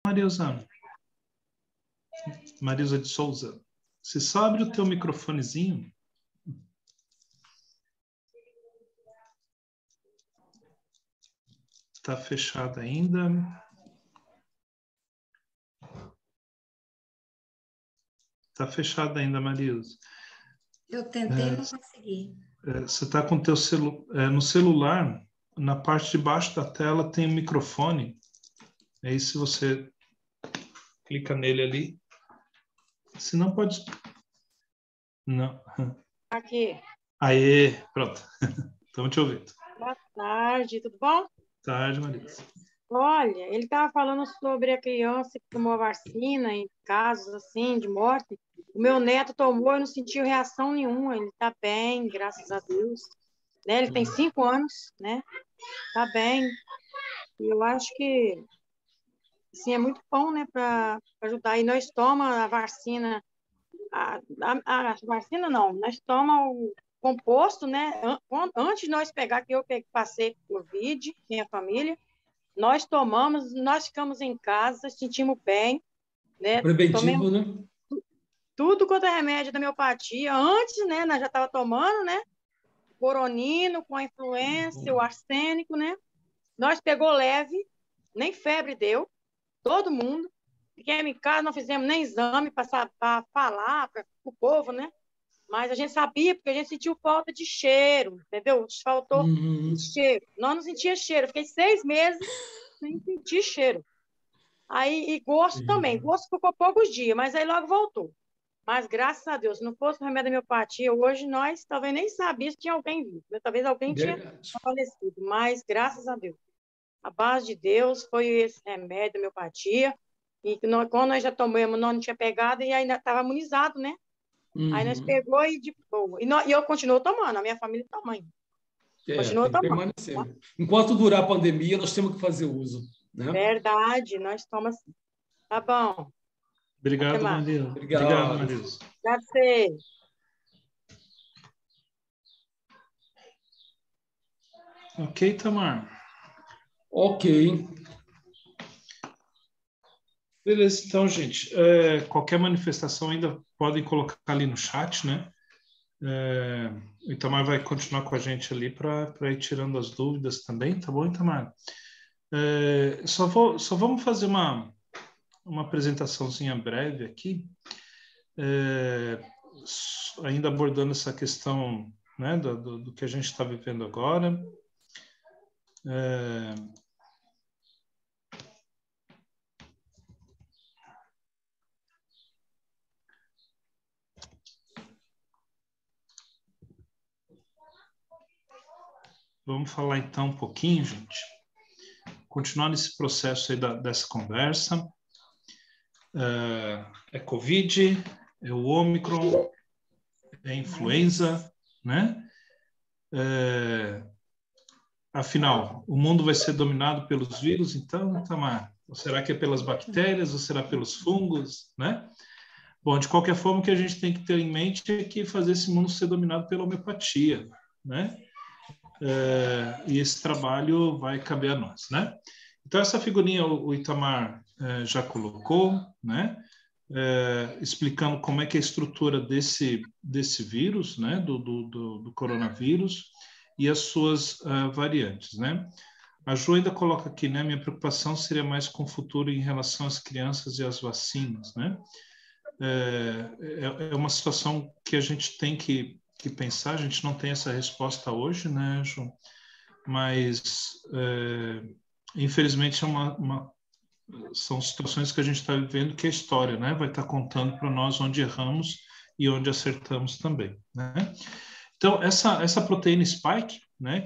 Marilza. Marilza de Souza. Você só abre o teu microfonezinho. Está fechado ainda. Está fechado ainda, Marilza. Eu tentei, não consegui. Você está com o teu no celular, na parte de baixo da tela tem um microfone. Aí se você clica nele ali, se não pode... Não. Aqui. Aê, pronto. Estamos te ouvindo. Boa tarde, tudo bom? Tarde, Marilza. Olha, ele estava falando sobre a criança que tomou a vacina em casos assim de morte. O meu neto tomou e não sentiu reação nenhuma. Ele está bem, graças a Deus. Né? Ele tem 5 anos, né? Está bem. E eu acho que assim, é muito bom, né, para ajudar. E nós tomamos a vacina, a vacina não, nós tomamos o composto, né? Antes de nós pegar, que eu passei Covid, minha família, nós tomamos, nós ficamos em casa, sentimos bem, né? Preventivo, né? Tudo quanto é remédio da homeopatia. Antes, né, nós já estava tomando, né? Coronino, com a influência, o arsênico, né? Nós pegou leve, nem febre deu, todo mundo. Fiquemos em casa, não fizemos nem exame para falar para o povo, né? Mas a gente sabia, porque a gente sentiu falta de cheiro, entendeu? Faltou cheiro. Nós não sentíamos cheiro. Fiquei 6 meses sem sentir cheiro. Aí, e gosto também. Gosto ficou poucos dias, mas aí logo voltou. Mas, graças a Deus, se não fosse o remédio da homeopatia, hoje nós talvez nem sabíamos se tinha alguém vivo. Né? Talvez alguém tinha falecido. Mas, graças a Deus, a base de Deus foi esse remédio da homeopatia. E quando nós já tomamos, nós não tinha pegado e ainda estava imunizado, né? Aí nós pegou e de boa. E eu continuo tomando, a minha família também. Continua tomando. Tá? Enquanto durar a pandemia, nós temos que fazer uso. Né? Verdade, nós tomamos. Tá bom. Obrigado, Marilza. Obrigado, Marilza. Já sei. Ok, Tamar. Ok. Beleza, então, gente, qualquer manifestação ainda podem colocar ali no chat, né? O Itamar vai continuar com a gente ali para ir tirando as dúvidas também, tá bom, Itamar? Só vamos fazer uma apresentaçãozinha breve aqui, ainda abordando essa questão, né, do que a gente está vivendo agora. Vamos falar então um pouquinho, gente. Continuar nesse processo aí dessa conversa. É Covid, é o Ômicron, é influenza, né? Afinal, o mundo vai ser dominado pelos vírus, então, Tamar? Ou será que é pelas bactérias, ou será pelos fungos, né? Bom, de qualquer forma, o que a gente tem que ter em mente é que fazer esse mundo ser dominado pela homeopatia, né? E esse trabalho vai caber a nós, né? Então, essa figurinha o Itamar já colocou, né? Explicando como é que é a estrutura desse vírus, né? Do coronavírus e as suas variantes, né? A Ju ainda coloca aqui, né? Minha preocupação seria mais com o futuro em relação às crianças e às vacinas, né? É uma situação que a gente tem que pensar, a gente não tem essa resposta hoje, né, Ju? Mas, infelizmente, são situações que a gente está vivendo que a história, né, vai estar contando para nós onde erramos e onde acertamos também, né? Então, essa proteína spike, né,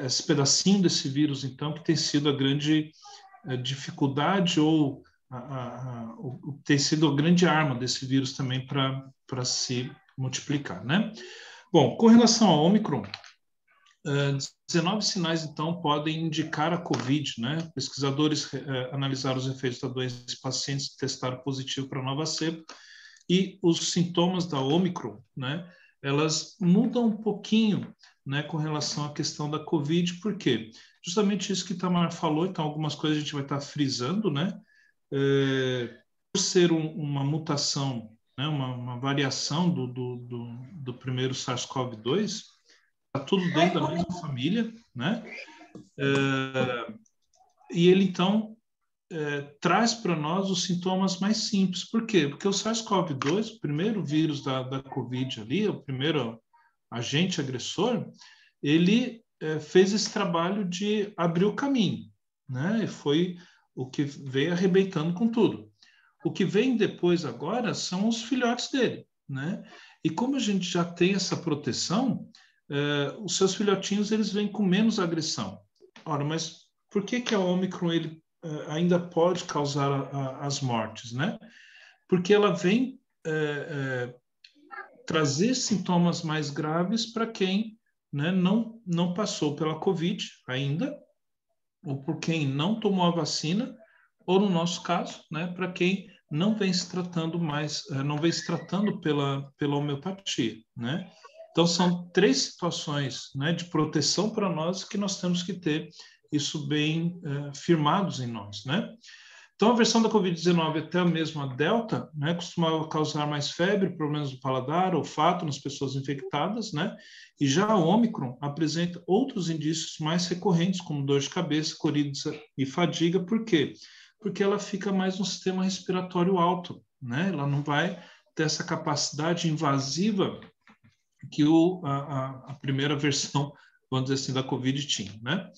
esse pedacinho desse vírus, então, que tem sido a grande dificuldade ou tem sido a grande arma desse vírus também para se multiplicar, né? Bom, com relação ao Ômicron, 19 sinais, então, podem indicar a Covid, né? Pesquisadores analisaram os efeitos da doença em pacientes que testaram positivo para a nova cepa e os sintomas da Ômicron, né? Elas mudam um pouquinho, né, com relação à questão da Covid, por quê? justamente isso que o Itamar falou. Então, algumas coisas a gente vai estar frisando, né? Por ser uma mutação, né? uma variação do primeiro SARS-CoV-2, está tudo dentro da mesma família, né? E ele, então, traz para nós os sintomas mais simples. Por quê? Porque o SARS-CoV-2, o primeiro vírus da Covid ali, o primeiro agente agressor, ele fez esse trabalho de abrir o caminho, né? E foi o que veio arrebentando com tudo. O que vem depois agora são os filhotes dele, né? E como a gente já tem essa proteção, os seus filhotinhos eles vêm com menos agressão. Ora, mas por que a Ômicron ele ainda pode causar as mortes, né? Porque ela vem trazer sintomas mais graves para quem, né, não passou pela Covid ainda, ou por quem não tomou a vacina, ou no nosso caso, né, para quem não vem se tratando pela homeopatia, né? Então são 3 situações, né, de proteção para nós que nós temos que ter isso bem firmados em nós, né? Então, a versão da Covid-19, até mesmo a Delta, né, costumava causar mais febre, problemas do paladar, olfato nas pessoas infectadas, né? E já a Ômicron apresenta outros indícios mais recorrentes, como dor de cabeça, coriza e fadiga. Por quê? Porque ela fica mais no sistema respiratório alto, né? Ela não vai ter essa capacidade invasiva que a primeira versão, vamos dizer assim, da Covid tinha, né?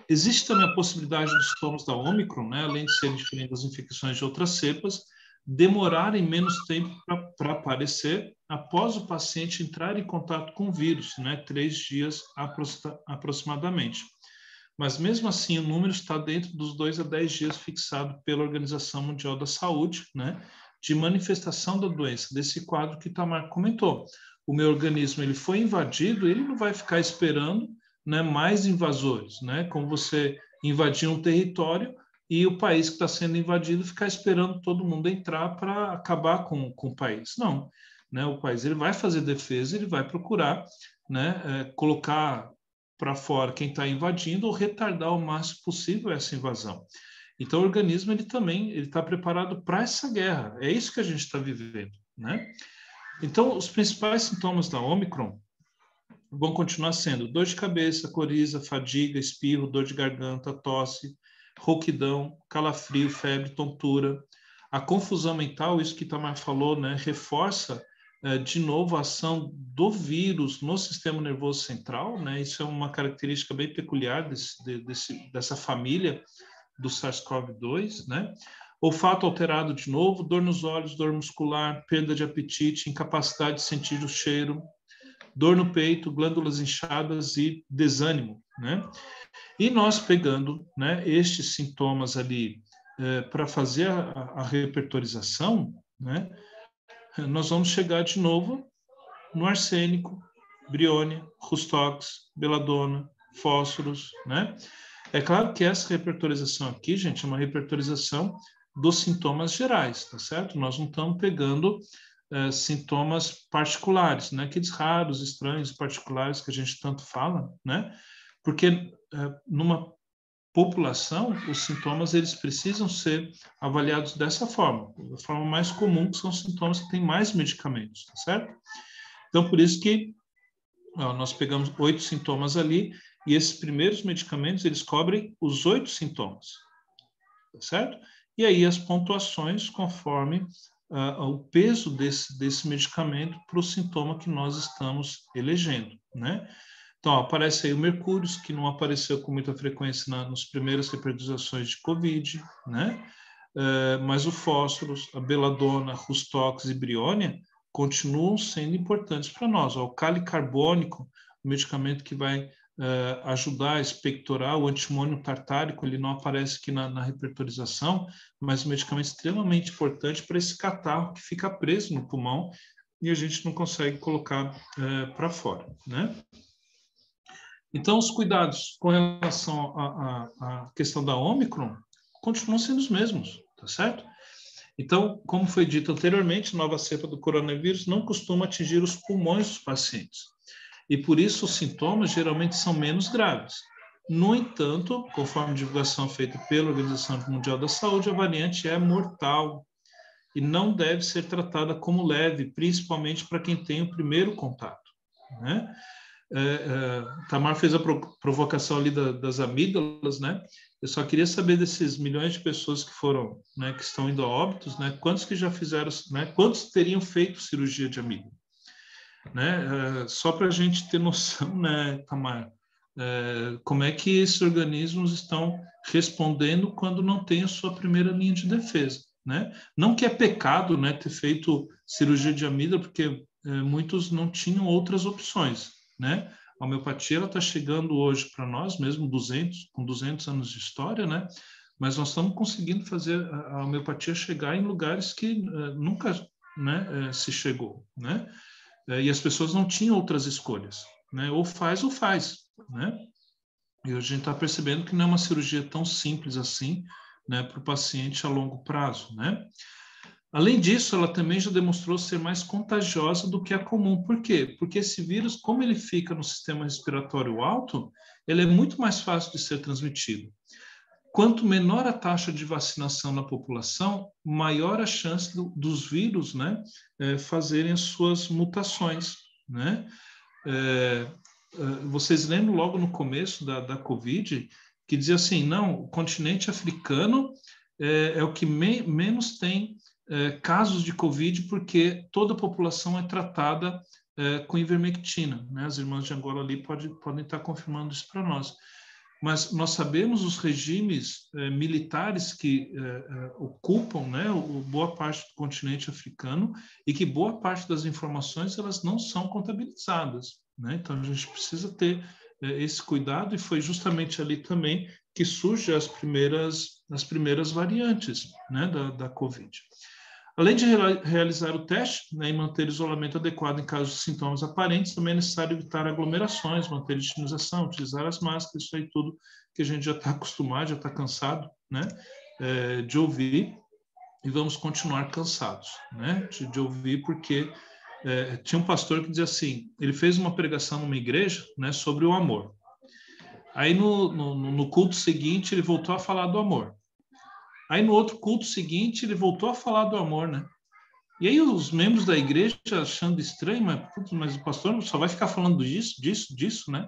Existe também a possibilidade dos sintomas da Ômicron, né, além de serem diferentes das infecções de outras cepas, demorarem menos tempo para aparecer após o paciente entrar em contato com o vírus, né, 3 dias aproximadamente. Mas mesmo assim, o número está dentro dos 2 a 10 dias fixado pela Organização Mundial da Saúde, né, de manifestação da doença, desse quadro que o Itamar comentou. O meu organismo ele foi invadido, ele não vai ficar esperando, né, mais invasores, né? Como você invadir um território e o país que está sendo invadido ficar esperando todo mundo entrar para acabar com o país. Não, né? O país ele vai fazer defesa, ele vai procurar, né, colocar para fora quem está invadindo ou retardar o máximo possível essa invasão. Então o organismo ele também está preparado para essa guerra. É isso que a gente está vivendo, né? Então os principais sintomas da Ômicron vão continuar sendo dor de cabeça, coriza, fadiga, espirro, dor de garganta, tosse, rouquidão, calafrio, febre, tontura. A confusão mental, isso que Itamar falou, né, reforça de novo a ação do vírus no sistema nervoso central, né? Isso é uma característica bem peculiar dessa família do SARS-CoV-2, né? Olfato alterado de novo, dor nos olhos, dor muscular, perda de apetite, incapacidade de sentir o cheiro, dor no peito, glândulas inchadas e desânimo, né? E nós pegando, né, estes sintomas ali para fazer a repertorização, né, nós vamos chegar de novo no arsênico, briônia, rustox, beladona, fósforos, né? É claro que essa repertorização aqui, gente, é uma repertorização dos sintomas gerais, tá certo? Nós não estamos pegando sintomas particulares, né? Aqueles raros, estranhos, particulares que a gente tanto fala, né? Porque numa população, os sintomas eles precisam ser avaliados dessa forma, da forma mais comum, que são sintomas que têm mais medicamentos, tá certo? Então, por isso que nós pegamos 8 sintomas ali, e esses primeiros medicamentos, eles cobrem os 8 sintomas, tá certo? E aí as pontuações conforme o peso desse medicamento para o sintoma que nós estamos elegendo, né? Então, aparece aí o mercúrio, que não apareceu com muita frequência nas primeiras repertorizações de Covid, né? Mas o fósforo, a beladona, rustox e briônia continuam sendo importantes para nós. O cálcio carbônico, o medicamento que vai ajudar a expectorar, o antimônio tartárico, ele não aparece aqui na repertorização, mas um medicamento extremamente importante para esse catarro que fica preso no pulmão e a gente não consegue colocar para fora, né? Então, os cuidados com relação à questão da Ômicron continuam sendo os mesmos, tá certo? Então, como foi dito anteriormente, a nova cepa do coronavírus não costuma atingir os pulmões dos pacientes. e por isso os sintomas geralmente são menos graves. No entanto, conforme a divulgação feita pela Organização Mundial da Saúde, a variante é mortal e não deve ser tratada como leve, principalmente para quem tem o primeiro contato, né? Tamar fez a provocação ali das amígdalas, né? Eu só queria saber desses milhões de pessoas que foram, né, que estão indo a óbitos, né? Quantos que já fizeram, né? Quantos teriam feito cirurgia de amígdala, né? Só para a gente ter noção, né, Tamar, como é que esses organismos estão respondendo quando não tem a sua primeira linha de defesa, né? Não que é pecado, né, ter feito cirurgia de amígdala, porque muitos não tinham outras opções, né? A homeopatia está chegando hoje para nós, mesmo com 200 anos de história, né? Mas nós estamos conseguindo fazer a homeopatia chegar em lugares que nunca, né, se chegou, né? E as pessoas não tinham outras escolhas, né? Ou faz, né? E hoje a gente está percebendo que não é uma cirurgia tão simples assim, né, para o paciente a longo prazo, né? Além disso, ela também já demonstrou ser mais contagiosa do que a comum. Por quê? Porque esse vírus, como ele fica no sistema respiratório alto, ele é muito mais fácil de ser transmitido. Quanto menor a taxa de vacinação na população, maior a chance dos vírus, né, fazerem as suas mutações, né? Vocês lembram logo no começo da Covid, que dizia assim, não, o continente africano é o que menos tem casos de Covid, porque toda a população é tratada com ivermectina, né? As irmãs de Angola ali podem estar confirmando isso para nós. Mas nós sabemos os regimes militares que ocupam, né, boa parte do continente africano e que boa parte das informações elas não são contabilizadas, né? Então a gente precisa ter esse cuidado, e foi justamente ali também que surgem as primeiras variantes, né, da Covid. Além de realizar o teste, né, e manter isolamento adequado em caso de sintomas aparentes, também é necessário evitar aglomerações, manter higienização, utilizar as máscaras, isso aí tudo que a gente já está acostumado, já está cansado, né, de ouvir, e vamos continuar cansados, né, de ouvir, porque tinha um pastor que dizia assim, ele fez uma pregação numa igreja, né, sobre o amor. Aí no culto seguinte ele voltou a falar do amor. Aí no outro culto seguinte ele voltou a falar do amor, né? E aí os membros da igreja achando estranho, mas o pastor só vai ficar falando disso, né?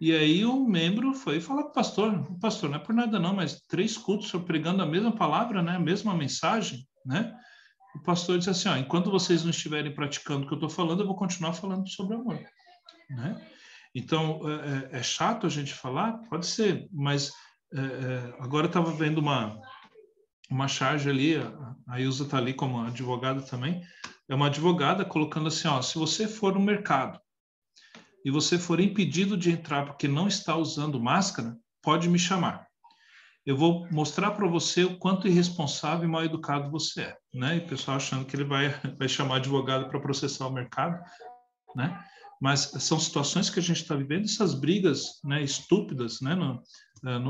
E aí o membro foi falar com o pastor, não é por nada não, mas 3 cultos pregando a mesma palavra, né? A mesma mensagem, né? O pastor disse assim, enquanto vocês não estiverem praticando o que eu estou falando, eu vou continuar falando sobre amor, né? Então, é chato a gente falar? Pode ser, mas agora eu estava vendo uma charge ali, a Ilza está ali como advogada também, é uma advogada colocando assim, se você for no mercado e você for impedido de entrar porque não está usando máscara, pode me chamar. Eu vou mostrar para você o quanto irresponsável e mal educado você é, né? E o pessoal achando que ele vai chamar advogado para processar o mercado, né? Mas são situações que a gente está vivendo, essas brigas, né, estúpidas, né,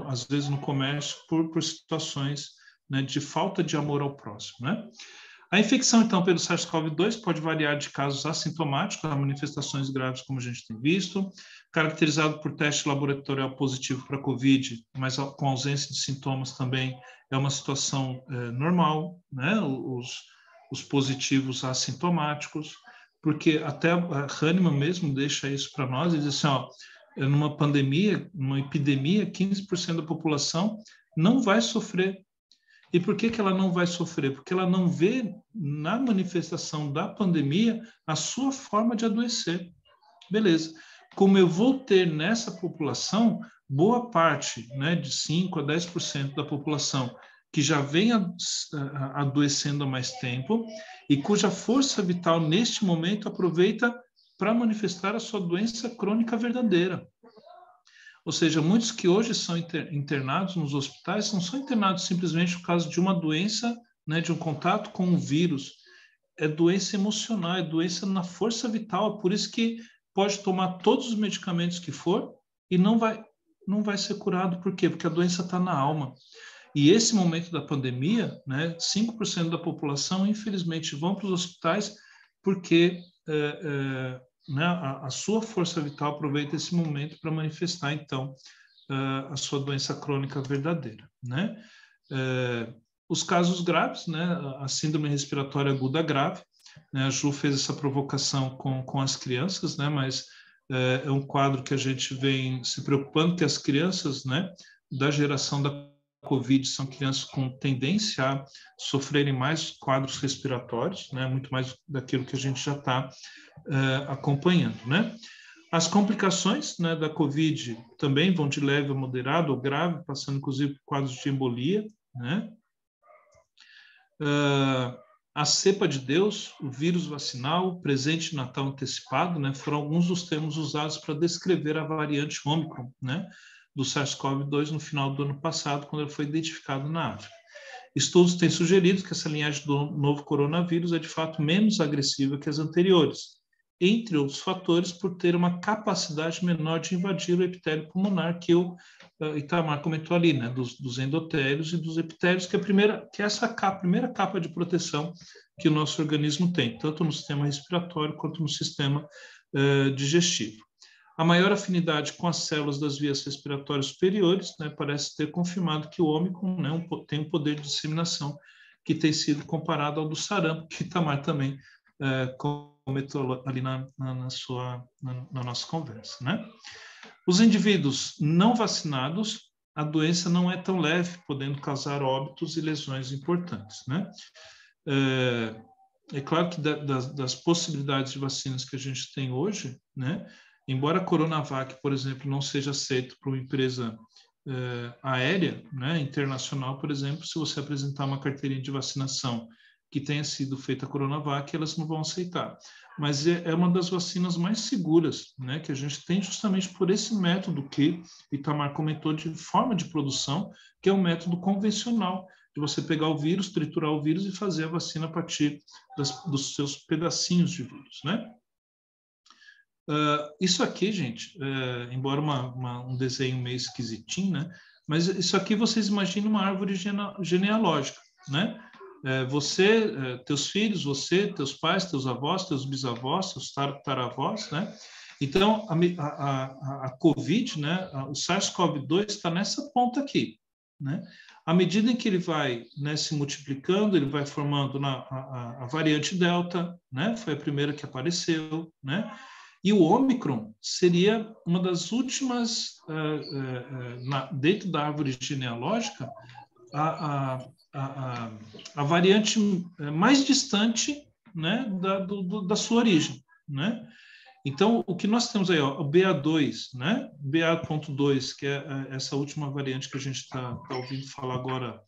às vezes no comércio, por situações, né, de falta de amor ao próximo, né? A infecção, então, pelo SARS-CoV-2 pode variar de casos assintomáticos a manifestações graves, como a gente tem visto, caracterizado por teste laboratorial positivo para COVID, mas com ausência de sintomas também é uma situação normal, né? Os positivos assintomáticos, porque até a Hahnemann mesmo deixa isso para nós e diz assim, numa pandemia, numa epidemia, 15% da população não vai sofrer. E por que ela não vai sofrer? Porque ela não vê na manifestação da pandemia a sua forma de adoecer. Beleza. Como eu vou ter nessa população, boa parte, né, de 5% a 10% da população que já vem adoecendo há mais tempo e cuja força vital neste momento aproveita para manifestar a sua doença crônica verdadeira. Ou seja, muitos que hoje são internados nos hospitais não são internados simplesmente por causa de uma doença, né, de um contato com um vírus. É doença emocional, é doença na força vital. Por isso que pode tomar todos os medicamentos que for e não vai ser curado. Por quê? Porque a doença está na alma. E esse momento da pandemia, né, 5% da população, infelizmente, vão para os hospitais porque né, a sua força vital aproveita esse momento para manifestar, então, a sua doença crônica verdadeira, né? Os casos graves, né, a síndrome respiratória aguda grave, né, a Ju fez essa provocação com as crianças, né, mas é um quadro que a gente vem se preocupando, que as crianças, né, da geração da Covid são crianças com tendência a sofrerem mais quadros respiratórios, né, muito mais daquilo que a gente já está acompanhando, né? As complicações, né, da Covid também vão de leve a moderado ou grave, passando inclusive por quadros de embolia, né? A cepa de Deus, o vírus vacinal, o presente de Natal antecipado, né, foram alguns dos termos usados para descrever a variante Ômicron, né, do SARS-CoV-2 no final do ano passado, quando ele foi identificado na África. Estudos têm sugerido que essa linhagem do novo coronavírus é de fato menos agressiva que as anteriores, entre outros fatores, por ter uma capacidade menor de invadir o epitélio pulmonar, que o Itamar comentou ali, né, dos endotelios e dos epitelios, que é essa primeira capa de proteção que o nosso organismo tem, tanto no sistema respiratório quanto no sistema digestivo. A maior afinidade com as células das vias respiratórias superiores, né, parece ter confirmado que o Ômicron, né, tem um poder de disseminação que tem sido comparado ao do sarampo, que Itamar também comentou ali na nossa conversa, né? Os indivíduos não vacinados, a doença não é tão leve, podendo causar óbitos e lesões importantes, né? É claro que das possibilidades de vacinas que a gente tem hoje, né? Embora a Coronavac, por exemplo, não seja aceito por uma empresa aérea, né, internacional, por exemplo, se você apresentar uma carteirinha de vacinação que tenha sido feita a Coronavac, elas não vão aceitar. Mas é uma das vacinas mais seguras, né, que a gente tem justamente por esse método que Itamar comentou de forma de produção, que é um método convencional, de você pegar o vírus, triturar o vírus e fazer a vacina a partir dos seus pedacinhos de vírus, né? Isso aqui, gente, embora um desenho meio esquisitinho, né? Mas isso aqui vocês imaginam uma árvore genealógica, né? Teus filhos, teus pais, teus avós, teus bisavós, teus tataravós, né? Então, a COVID, né? O SARS-CoV-2 está nessa ponta aqui, né? À medida em que ele vai, né, se multiplicando, ele vai formando a variante Delta, né? Foi a primeira que apareceu, né? E o Ômicron seria uma das últimas, dentro da árvore genealógica, a variante mais distante, né, da sua origem, né? Então, o que nós temos aí, ó, o BA2, né? BA.2, que é essa última variante que a gente está ouvindo falar agora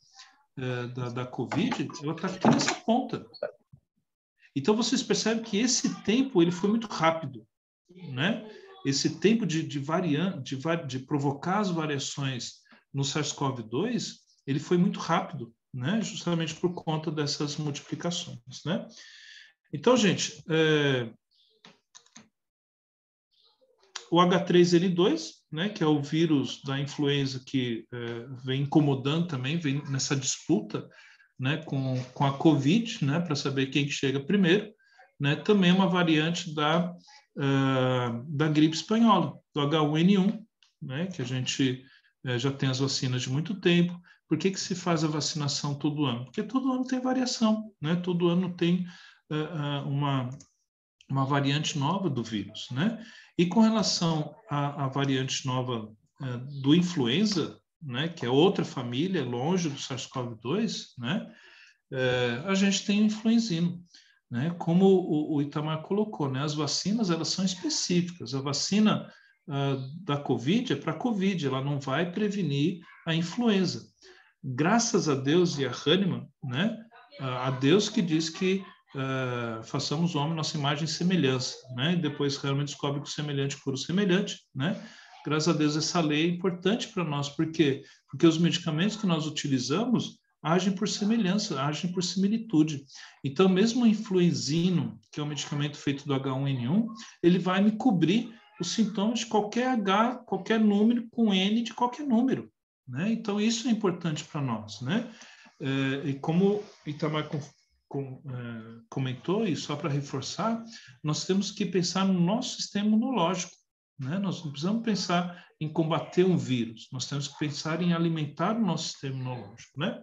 da COVID, ela está aqui nessa ponta. Então, vocês percebem que esse tempo ele foi muito rápido, né? Esse tempo de provocar as variações no SARS-CoV-2, ele foi muito rápido, né? Justamente por conta dessas multiplicações, né? Então, gente, o H3N2, né, que é o vírus da influenza que vem incomodando também, vem nessa disputa, né, com a Covid, né, para saber quem que chega primeiro, né? Também é uma variante da gripe espanhola, do H1N1, né, que a gente já tem as vacinas de muito tempo. Por que se faz a vacinação todo ano? Porque todo ano tem variação, né? Todo ano tem uma variante nova do vírus, né? E com relação à variante nova do influenza, né, que é outra família, longe do SARS-CoV-2, né? A gente tem o influenzino, né? Como o Itamar colocou, né? As vacinas, elas são específicas. A vacina da Covid é para Covid, ela não vai prevenir a influenza. Graças a Deus e a Hahnemann, né? A Deus que diz que façamos o homem nossa imagem e semelhança, né? E depois Hahnemann descobre que o semelhante cura o semelhante, né? Graças a Deus essa lei é importante para nós. Por quê? Porque os medicamentos que nós utilizamos agem por semelhança, agem por similitude. Então, mesmo o influenzino, que é um medicamento feito do H1N1, ele vai me cobrir os sintomas de qualquer H, qualquer número, com N de qualquer número, né? Então, isso é importante para nós, né? E como Itamar comentou, e só para reforçar, nós temos que pensar no nosso sistema imunológico, né? Nós não precisamos pensar em combater um vírus, nós temos que pensar em alimentar o nosso sistema imunológico, né?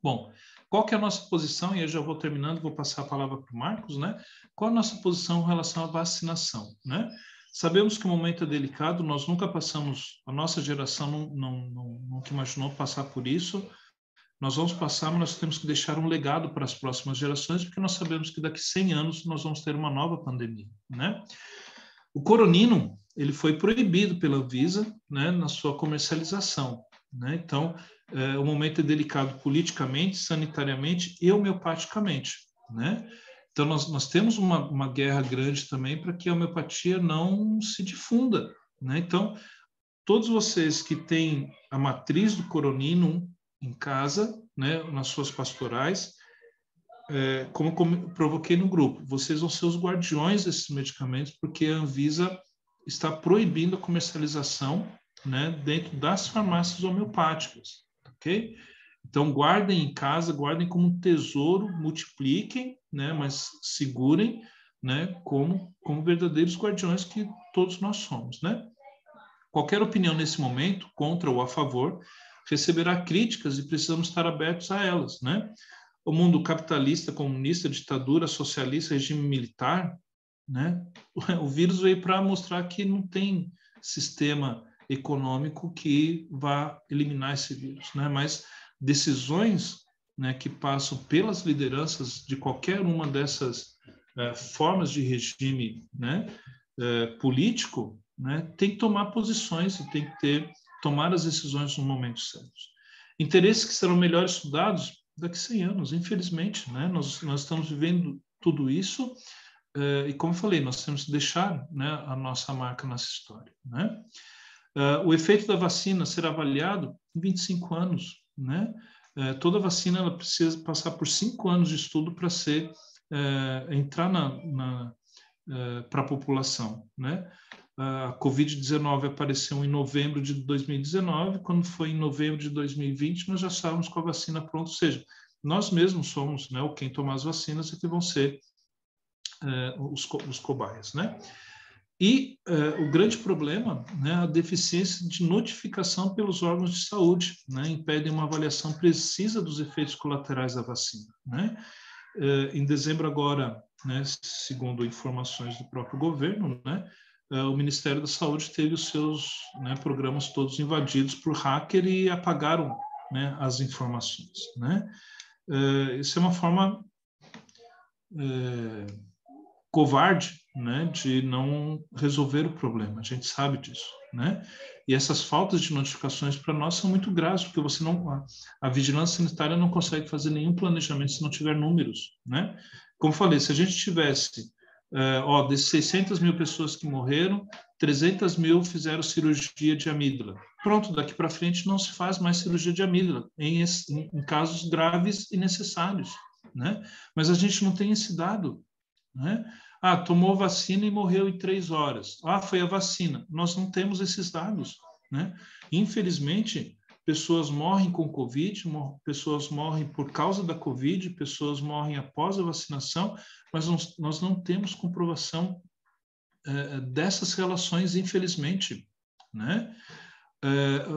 Bom, qual que é a nossa posição? E eu já vou terminando, vou passar a palavra para o Marcos, né? Qual a nossa posição em relação à vacinação, né? Sabemos que o momento é delicado, nós nunca passamos, a nossa geração nunca imaginou passar por isso. Nós vamos passar, mas nós temos que deixar um legado para as próximas gerações, porque nós sabemos que daqui a 100 anos nós vamos ter uma nova pandemia, né? O coronino, ele foi proibido pela Anvisa, né, na sua comercialização, né? Então, o momento é delicado politicamente, sanitariamente e homeopaticamente, né? Então, nós temos uma guerra grande também para que a homeopatia não se difunda, né? Então, todos vocês que têm a matriz do coronino em casa, né, nas suas pastorais, como provoquei no grupo, vocês vão ser os guardiões desses medicamentos, porque a Anvisa está proibindo a comercialização, né, dentro das farmácias homeopáticas, ok? Então, guardem em casa, guardem como um tesouro, multipliquem, né, mas segurem, né, como verdadeiros guardiões que todos nós somos, né? Qualquer opinião nesse momento, contra ou a favor, receberá críticas e precisamos estar abertos a elas, né? O mundo capitalista, comunista, ditadura, socialista, regime militar, né? O vírus veio para mostrar que não tem sistema econômico que vá eliminar esse vírus, né? Mas decisões, né, que passam pelas lideranças de qualquer uma dessas formas de regime, né, político, né, tem que tomar posições e tem que tomar as decisões no momento certo. Interesses que serão melhor estudados daqui a 100 anos, infelizmente, né? Nós estamos vivendo tudo isso e, como eu falei, nós temos que deixar, né, a nossa marca nessa história, né? O efeito da vacina será avaliado em 25 anos, né? Toda vacina ela precisa passar por 5 anos de estudo para entrar para a população, né? A Covid-19 apareceu em novembro de 2019, quando foi em novembro de 2020, nós já estávamos com a vacina pronta, ou seja, nós mesmos somos, né, quem tomar as vacinas é que vão ser os cobaias, né? E o grande problema, né, a deficiência de notificação pelos órgãos de saúde, né, impedem uma avaliação precisa dos efeitos colaterais da vacina, né? Em dezembro agora, né, segundo informações do próprio governo, né, o Ministério da Saúde teve os seus, né, programas todos invadidos por hacker e apagaram, né, as informações, né? Isso é uma forma covarde, né, de não resolver o problema. A gente sabe disso, né? E essas faltas de notificações para nós são muito graves, porque a vigilância sanitária não consegue fazer nenhum planejamento se não tiver números, né? Como falei, se a gente tivesse desses 600 mil pessoas que morreram, 300 mil fizeram cirurgia de amígdala. Pronto, daqui para frente não se faz mais cirurgia de amígdala em casos graves e necessários, né? Mas a gente não tem esse dado, né? Tomou vacina e morreu em 3 horas. Foi a vacina. Nós não temos esses dados, né? Infelizmente, pessoas morrem com Covid, pessoas morrem por causa da Covid, pessoas morrem após a vacinação, mas nós não temos comprovação dessas relações, infelizmente, né?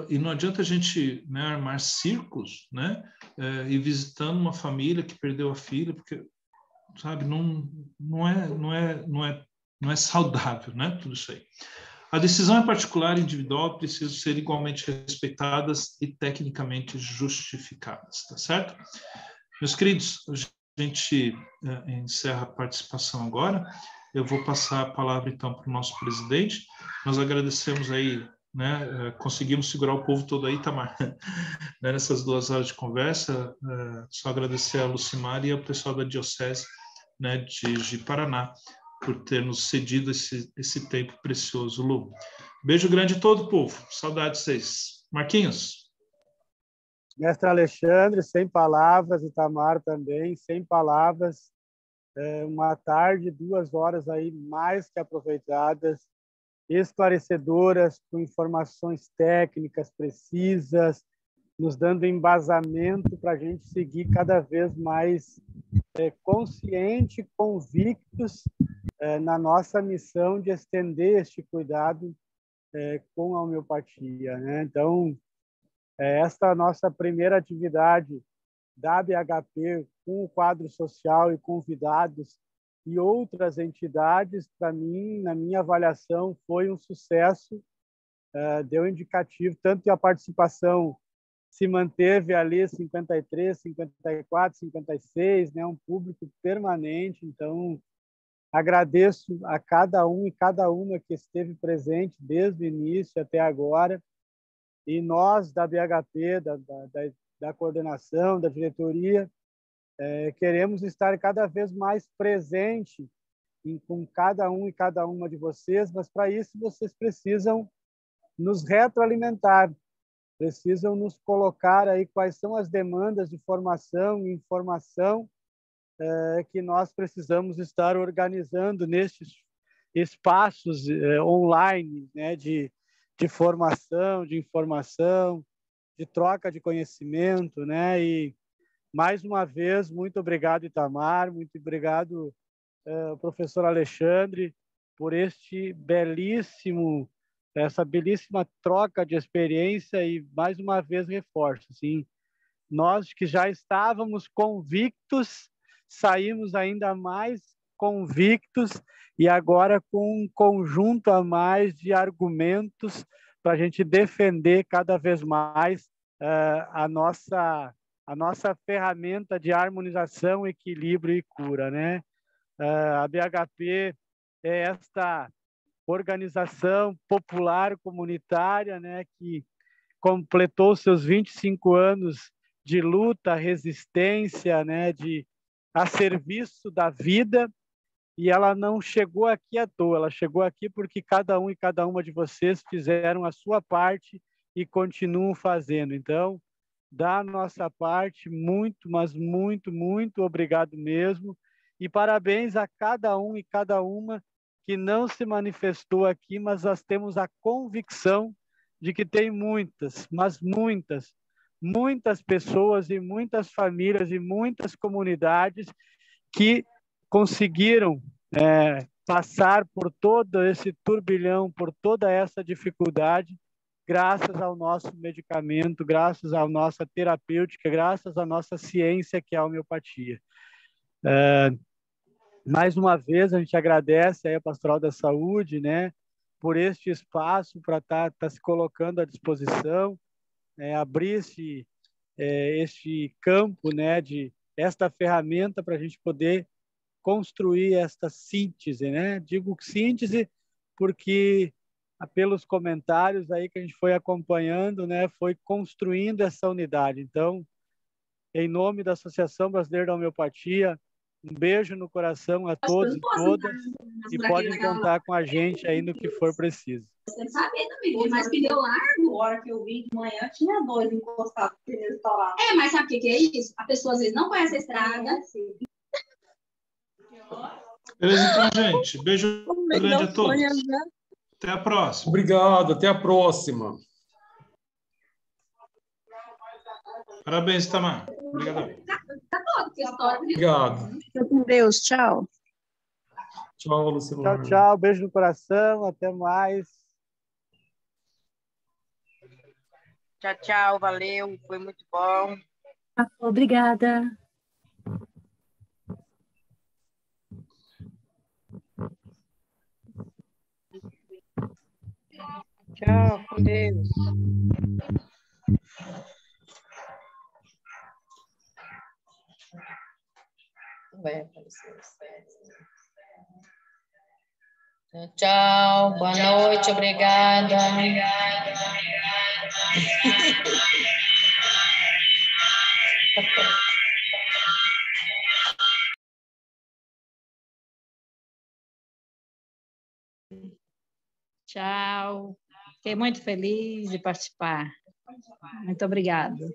E não adianta a gente, né, armar circos, né, e visitando uma família que perdeu a filha, porque, sabe, não é saudável, né, tudo isso aí. A decisão é particular e individual, precisam ser igualmente respeitadas e tecnicamente justificadas, tá certo? Meus queridos, a gente encerra a participação agora. Eu vou passar a palavra, então, para o nosso presidente. Nós agradecemos aí, né, conseguimos segurar o povo todo aí, Tamar, né, nessas 2 horas de conversa. Só agradecer a Lucimar e ao pessoal da Diocese, né, de Paraná, por ter nos cedido esse tempo precioso, Lu. Beijo grande a todo o povo. Saudades de vocês. Marquinhos. Mestre Alexandre, sem palavras, Itamar também, sem palavras. Uma tarde, 2 horas aí mais que aproveitadas, esclarecedoras, com informações técnicas precisas, nos dando embasamento para a gente seguir cada vez mais consciente, convictos na nossa missão de estender este cuidado com a homeopatia, né? Então, esta é a nossa primeira atividade da BHP com o quadro social e convidados e outras entidades, para mim, na minha avaliação, foi um sucesso, deu indicativo, tanto que a participação se manteve ali 53, 54, 56, né, um público permanente. Então, agradeço a cada um e cada uma que esteve presente desde o início até agora. E nós, da BHP, da coordenação, da diretoria, queremos estar cada vez mais presente com cada um e cada uma de vocês, mas para isso vocês precisam nos retroalimentar, precisam nos colocar aí quais são as demandas de formação e informação que nós precisamos estar organizando nesses espaços online, né, de formação, de informação, de troca de conhecimento, né? E mais uma vez, muito obrigado, Itamar, muito obrigado, professor Alexandre, por essa belíssima troca de experiência. E mais uma vez reforço, assim, nós que já estávamos convictos, saímos ainda mais convictos e agora com um conjunto a mais de argumentos para a gente defender cada vez mais a nossa ferramenta de harmonização, equilíbrio e cura, né? A BHP é esta organização popular comunitária, né, que completou seus 25 anos de luta, resistência, né, a serviço da vida, e ela não chegou aqui à toa, ela chegou aqui porque cada um e cada uma de vocês fizeram a sua parte e continuam fazendo. Então, da nossa parte, muito, mas muito, muito obrigado mesmo, e parabéns a cada um e cada uma que não se manifestou aqui, mas nós temos a convicção de que tem muitas, mas muitas, muitas pessoas e muitas famílias e muitas comunidades que conseguiram passar por todo esse turbilhão, por toda essa dificuldade, graças ao nosso medicamento, graças à nossa terapêutica, graças à nossa ciência, que é a homeopatia. Mais uma vez, a gente agradece aí a Pastoral da Saúde, né, por este espaço para estar se colocando à disposição, abrir este campo, né, esta ferramenta para a gente poder construir esta síntese, né? Digo síntese porque, pelos comentários aí que a gente foi acompanhando, né, foi construindo essa unidade. Então, em nome da Associação Brasileira da Homeopatia, um beijo no coração a todos e todas, e podem contar com a gente aí no que for preciso. Você sabe também, mas pneu largo, a hora que eu vim de manhã, tinha 2 encostados, pneu estourado. Mas sabe o que é isso? A pessoa às vezes não conhece a estrada. Beleza, então, gente. Beijo grande a todos. Até a próxima. Obrigado, até a próxima. Parabéns, Itamar. Obrigado. Obrigado. Fica com Deus, tchau. Tchau, Luciano. Tchau, tchau. Beijo no coração. Até mais. Tchau, tchau. Valeu. Foi muito bom. Obrigada. Tchau, com Deus. Vai aparecer. Tchau, boa noite, obrigada. Tchau. Fiquei muito feliz de participar. Muito obrigada.